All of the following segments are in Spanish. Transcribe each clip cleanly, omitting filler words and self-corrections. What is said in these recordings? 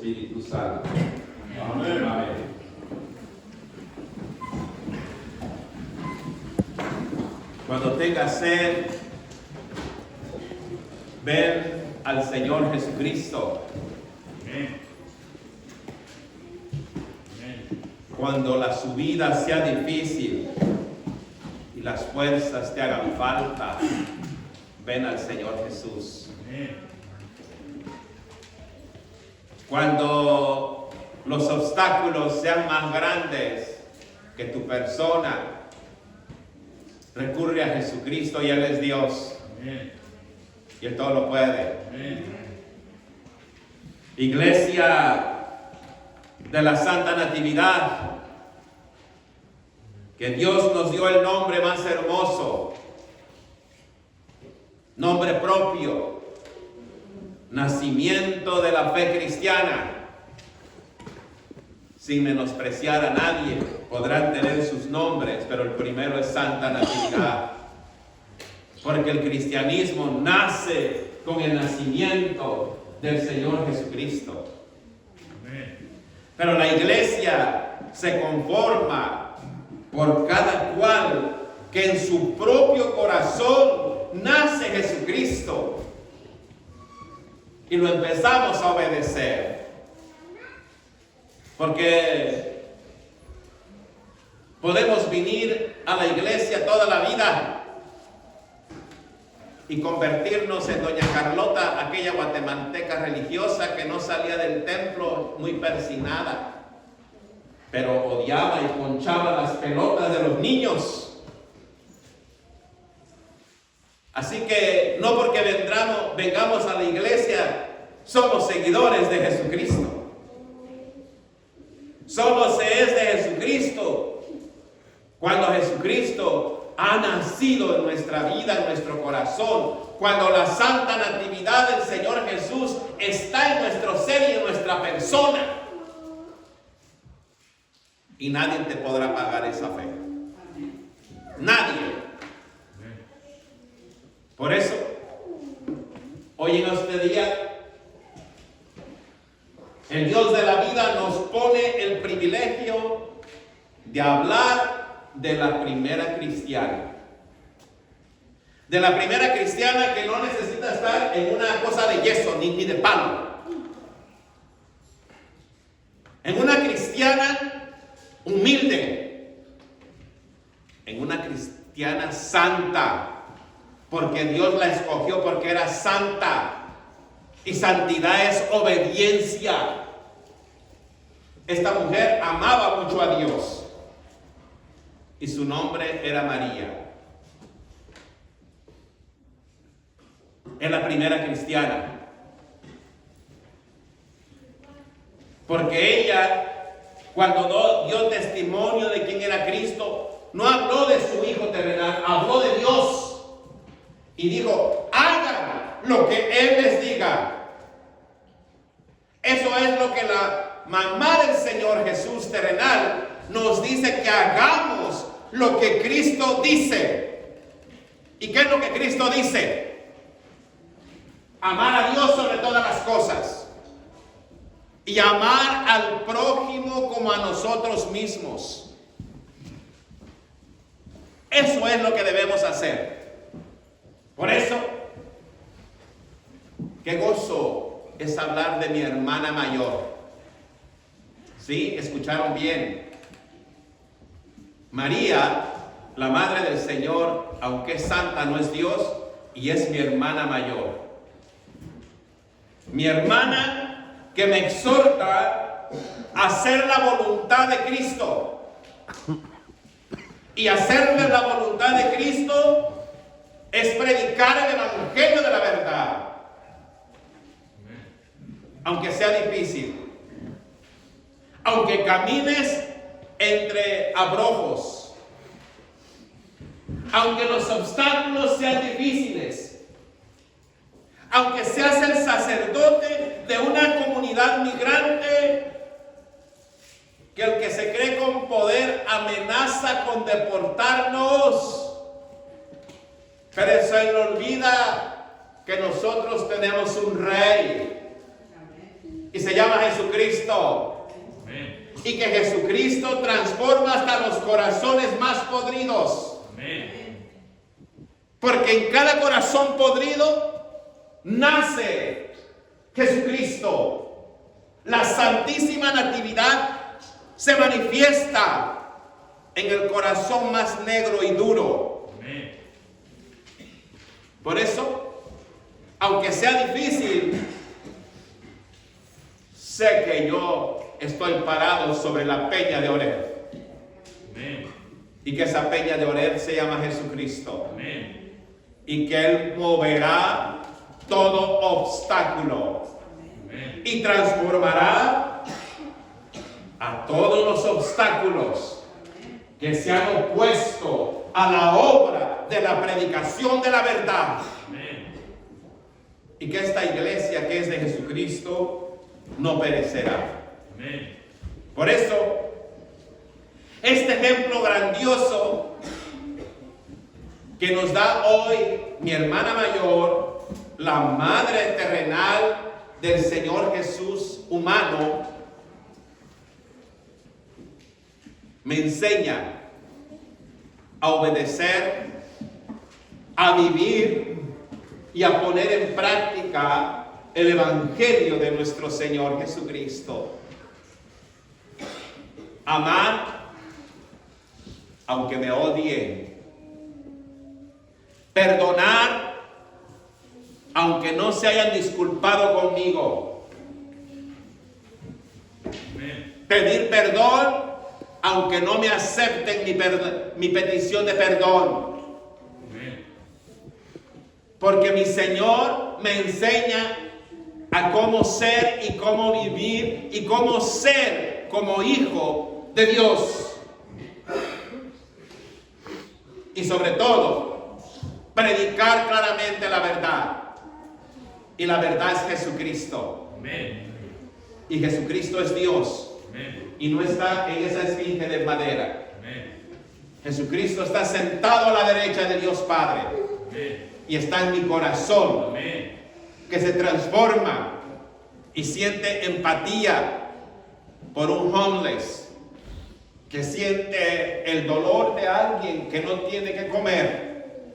Espíritu Santo. Amén. Amén. Cuando tengas sed, ven al Señor Jesucristo. Amén. Cuando la subida sea difícil y las fuerzas te hagan falta, ven al Señor Jesús. Amén. Cuando los obstáculos sean más grandes que tu persona, recurre a Jesucristo y Él es Dios. Amén. Y Él todo lo puede. Amén. Iglesia de la Santa Natividad, que Dios nos dio el nombre más hermoso, nombre propio, nacimiento de la fe cristiana. Sin menospreciar a nadie, podrán tener sus nombres, pero el primero es Santa Natividad, porque el cristianismo nace con el nacimiento del Señor Jesucristo. Amén. Pero la iglesia se conforma por cada cual que en su propio corazón nace Jesucristo y lo empezamos a obedecer. Porque podemos venir a la iglesia toda la vida y convertirnos en doña Carlota, aquella guatemalteca religiosa que no salía del templo, muy persinada, pero odiaba y ponchaba las pelotas de los niños. Así que no porque vengamos a la iglesia, somos seguidores de Jesucristo. Solo se es de Jesucristo cuando Jesucristo ha nacido en nuestra vida, en nuestro corazón, cuando la Santa Natividad del Señor Jesús está en nuestro ser y en nuestra persona. Y nadie te podrá pagar esa fe. Nadie. Por eso, hoy en este día, el Dios de la vida nos pone el privilegio de hablar de la primera cristiana. De la primera cristiana que no necesita estar en una cosa de yeso ni de palo. En una cristiana humilde. En una cristiana santa. Porque Dios la escogió porque era santa. Y santidad es obediencia. Esta mujer amaba mucho a Dios. Y su nombre era María. Es la primera cristiana. Porque ella, cuando dio testimonio de quién era Cristo, no habló de su hijo terrenal, habló de Dios. Y dijo, hagan lo que Él les diga. Eso es lo que la mamá del Señor Jesús terrenal nos dice, que hagamos lo que Cristo dice. ¿Y qué es lo que Cristo dice? Amar a Dios sobre todas las cosas. Y amar al prójimo como a nosotros mismos. Eso es lo que debemos hacer. Por eso, qué gozo es hablar de mi hermana mayor. ¿Sí? ¿Escucharon bien? María, la madre del Señor, aunque es santa, no es Dios, y es mi hermana mayor. Mi hermana que me exhorta a hacer la voluntad de Cristo. Y hacerle la voluntad de Cristo es predicar el evangelio de la verdad. Aunque sea difícil. Aunque camines entre abrojos. Aunque los obstáculos sean difíciles. Aunque seas el sacerdote de una comunidad migrante, que el que se cree con poder amenaza con deportarnos. Pero se le olvida que nosotros tenemos un rey. Y se llama Jesucristo. Amén. Y que Jesucristo transforma hasta los corazones más podridos. Amén. Porque en cada corazón podrido nace Jesucristo. La Santísima Natividad se manifiesta en el corazón más negro y duro. Amén. Por eso, aunque sea difícil, sé que yo estoy parado sobre la peña de Oreb. Amén. Y que esa peña de Oreb se llama Jesucristo. Amén. Y que Él moverá todo obstáculo. Amén. Y transformará a todos los obstáculos que se han opuesto a la obra de la predicación de la verdad. Amén. Y que esta iglesia que es de Jesucristo no perecerá. Amén. Por eso, este ejemplo grandioso que nos da hoy mi hermana mayor, la madre terrenal del Señor Jesús humano, me enseña a obedecer, a vivir y a poner en práctica el Evangelio de nuestro Señor Jesucristo. Amar aunque me odien. Perdonar aunque no se hayan disculpado conmigo. Amén. Pedir perdón aunque no me acepten mi petición de perdón. Amén. Porque mi Señor me enseña a cómo ser y cómo vivir y cómo ser como hijo de Dios. Y sobre todo, predicar claramente la verdad. Y la verdad es Jesucristo. Amén. Y Jesucristo es Dios. Amén. Y no está en esa esfinge de madera. Amén. Jesucristo está sentado a la derecha de Dios Padre. Amén. Y está en mi corazón, Amén. que se transforma y siente empatía por un homeless, que siente el dolor de alguien que no tiene que comer,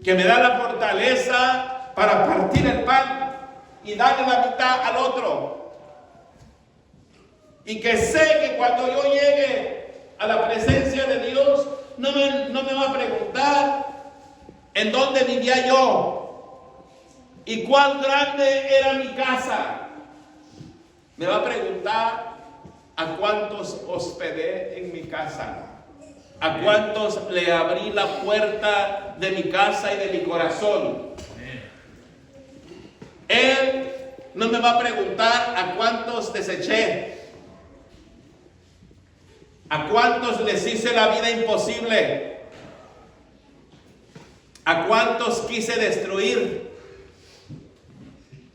que me da la fortaleza para partir el pan y darle la mitad al otro, y que sé que cuando yo llegue a la presencia de Dios no me va a preguntar en dónde vivía yo y cuál grande era mi casa. Me va a preguntar a cuántos hospedé en mi casa, a cuántos le abrí la puerta de mi casa y de mi corazón. Él no me va a preguntar a cuántos deseché, a cuántos les hice la vida imposible, a cuántos quise destruir.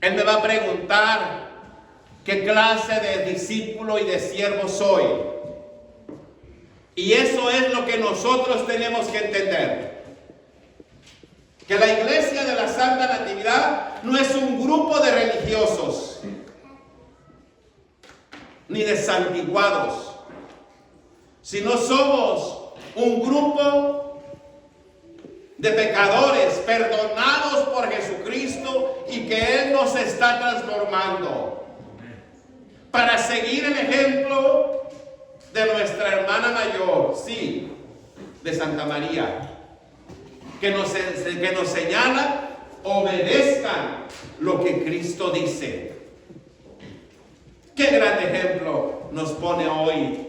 Él me va a preguntar qué clase de discípulo y de siervo soy. Y eso es lo que nosotros tenemos que entender. Que la iglesia de la Santa Natividad no es un grupo de religiosos, ni de santiguados, sino somos un grupo de pecadores perdonados por Jesucristo y que Él nos está transformando para seguir el ejemplo de nuestra hermana mayor, sí, de Santa María, que nos señala: obedezcan lo que Cristo dice. Qué gran ejemplo nos pone hoy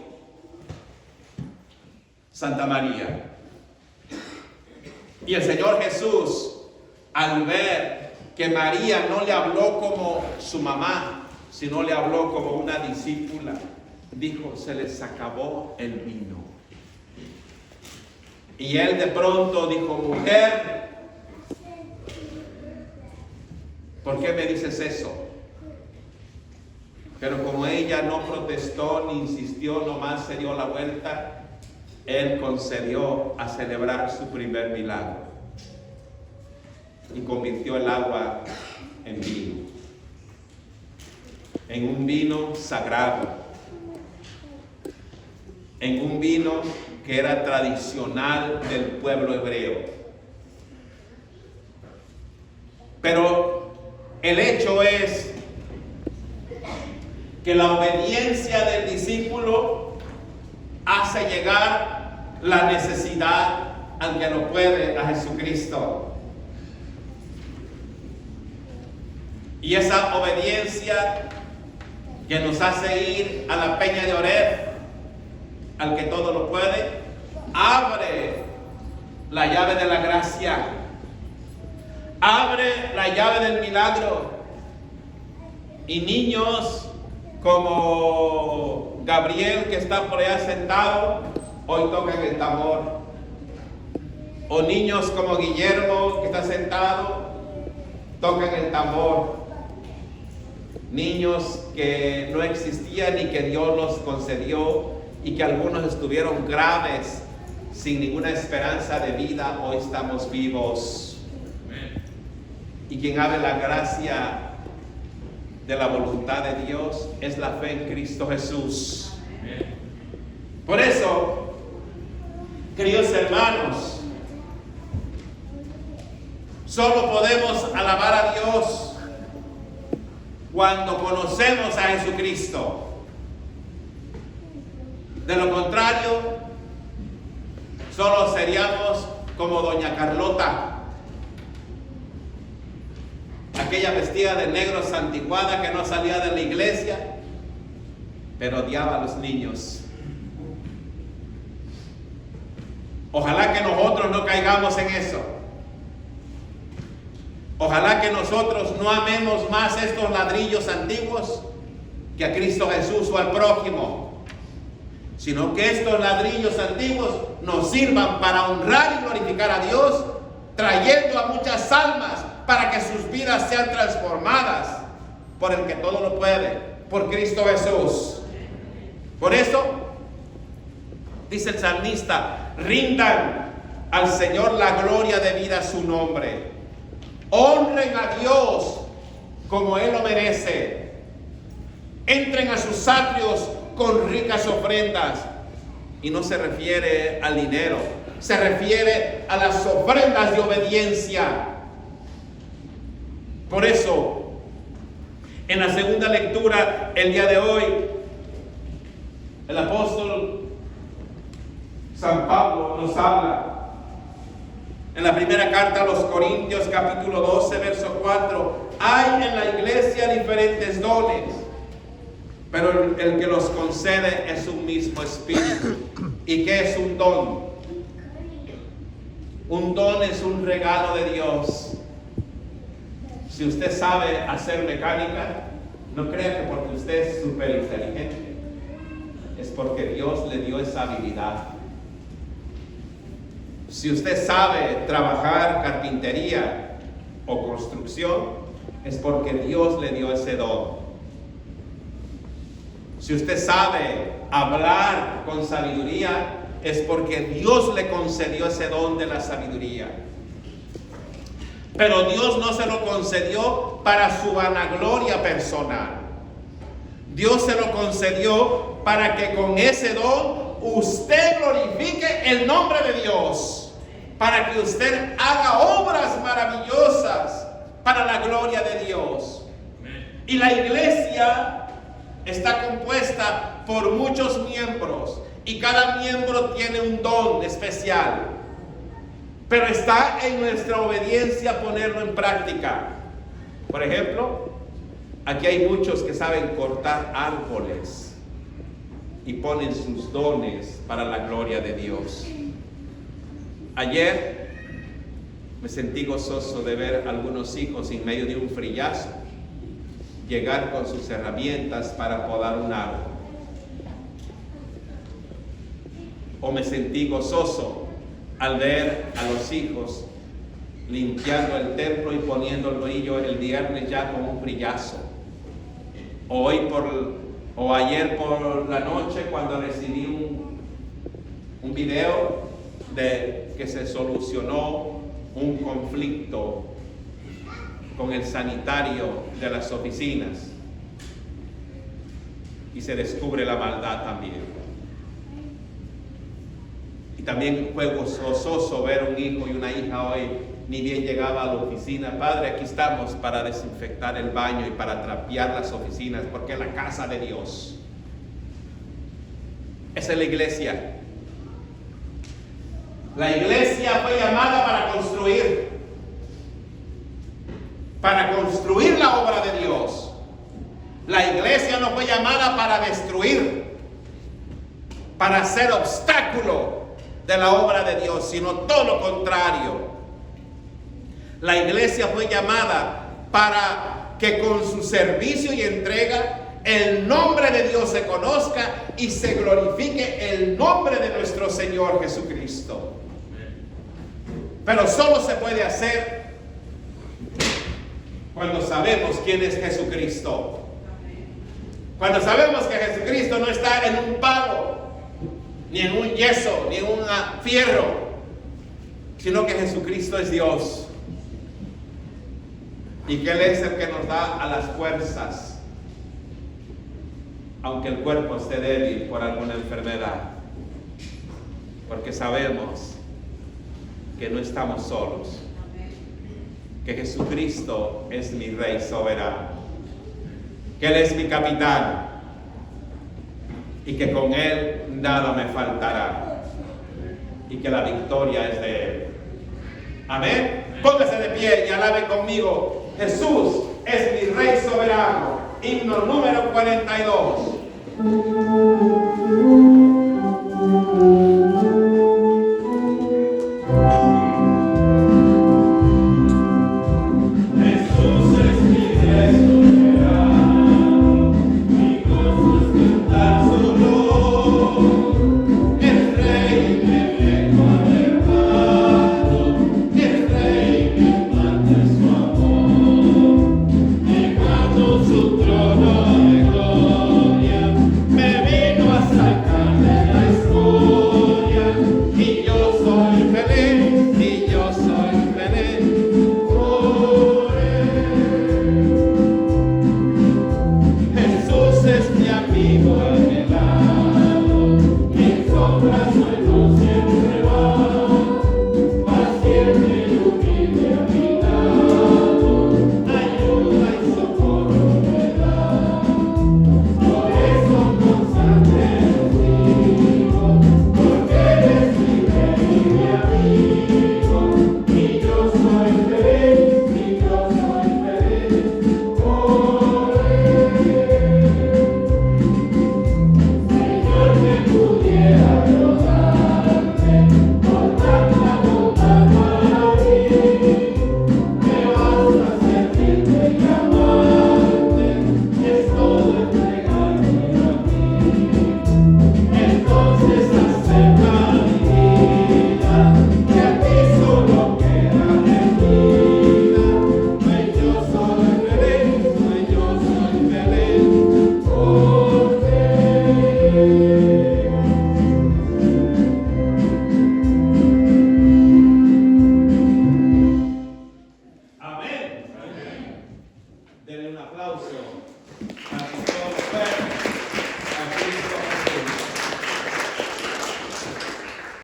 Santa María. Y el Señor Jesús, al ver que María no le habló como su mamá, sino le habló como una discípula, dijo: se les acabó el vino. Y él de pronto dijo: mujer, ¿por qué me dices eso? Pero como ella no protestó ni insistió, nomás se dio la vuelta, él concedió a celebrar su primer milagro y convirtió el agua en vino. en un vino sagrado, en un vino que era tradicional del pueblo hebreo. Pero el hecho es que la obediencia del discípulo hace llegar la necesidad al que no puede, a Jesucristo. Y esa obediencia que nos hace ir a la peña de Oreb, al que todo lo puede, abre la llave de la gracia, abre la llave del milagro. Y niños como Gabriel, que está por allá sentado, hoy tocan el tambor. O niños como Guillermo, que está sentado, tocan el tambor. Niños que no existían y que Dios los concedió, y que algunos estuvieron graves, sin ninguna esperanza de vida, hoy estamos vivos. Y quien abre la gracia de la voluntad de Dios es la fe en Cristo Jesús. Por eso, queridos hermanos, solo podemos alabar a Dios cuando conocemos a Jesucristo. De lo contrario, solo seríamos como doña Carlota, aquella vestida de negro santiguada que no salía de la iglesia, pero odiaba a los niños. Ojalá que nosotros no caigamos en eso. Ojalá que nosotros no amemos más estos ladrillos antiguos que a Cristo Jesús o al prójimo, sino que estos ladrillos antiguos nos sirvan para honrar y glorificar a Dios, trayendo a muchas almas para que sus vidas sean transformadas por el que todo lo puede, por Cristo Jesús. Por eso, dice el salmista, rindan al Señor la gloria debida a su nombre. Honren a Dios como Él lo merece. Entren a sus atrios con ricas ofrendas. Y no se refiere al dinero, se refiere a las ofrendas de obediencia. Por eso, en la segunda lectura, el día de hoy, el apóstol San Pablo nos habla en la primera carta a los Corintios, capítulo 12, verso 4. Hay en la iglesia diferentes dones, pero el que los concede es un mismo espíritu. ¿Y qué es un don? Un don es un regalo de Dios. Si usted sabe hacer mecánica, no crea que porque usted es súper inteligente, es porque Dios le dio esa habilidad. Si usted sabe trabajar carpintería o construcción, es porque Dios le dio ese don. Si usted sabe hablar con sabiduría, es porque Dios le concedió ese don de la sabiduría. Pero Dios no se lo concedió para su vanagloria personal. Dios se lo concedió para que con ese don usted glorifique el nombre de Dios, para que usted haga obras maravillosas para la gloria de Dios. Y la iglesia está compuesta por muchos miembros, y cada miembro tiene un don especial. Pero está en nuestra obediencia ponerlo en práctica. Por ejemplo, aquí hay muchos que saben cortar árboles y ponen sus dones para la gloria de Dios. Ayer me sentí gozoso de ver a algunos hijos en medio de un frillazo llegar con sus herramientas para podar un árbol. O me sentí gozoso al ver a los hijos limpiando el templo y poniéndolo yo el viernes ya con un frillazo. O ayer por la noche cuando recibí un video de que se solucionó un conflicto con el sanitario de las oficinas. y se descubre la maldad también. Y también fue gozoso ver un hijo y una hija hoy, ni bien llegaba a la oficina: Padre, aquí estamos para desinfectar el baño y para trapear las oficinas, porque es la casa de Dios. Esa es la iglesia. La iglesia fue llamada para construir la obra de Dios. La iglesia no fue llamada para destruir, para ser obstáculo de la obra de Dios, sino todo lo contrario. La iglesia fue llamada para que con su servicio y entrega el nombre de Dios se conozca y se glorifique el nombre de nuestro Señor Jesucristo. Pero solo se puede hacer cuando sabemos quién es Jesucristo. Cuando sabemos que Jesucristo no está en un palo, ni en un yeso, ni en un fierro, sino que Jesucristo es Dios. Y que Él es el que nos da a las fuerzas, aunque el cuerpo esté débil por alguna enfermedad. Porque sabemos que no estamos solos. Que Jesucristo es mi Rey soberano. Que Él es mi capitán. Y que con Él nada me faltará. Y que la victoria es de Él. Amén. Póngase de pie y alabe conmigo: Jesús es mi Rey soberano. Himno número 42.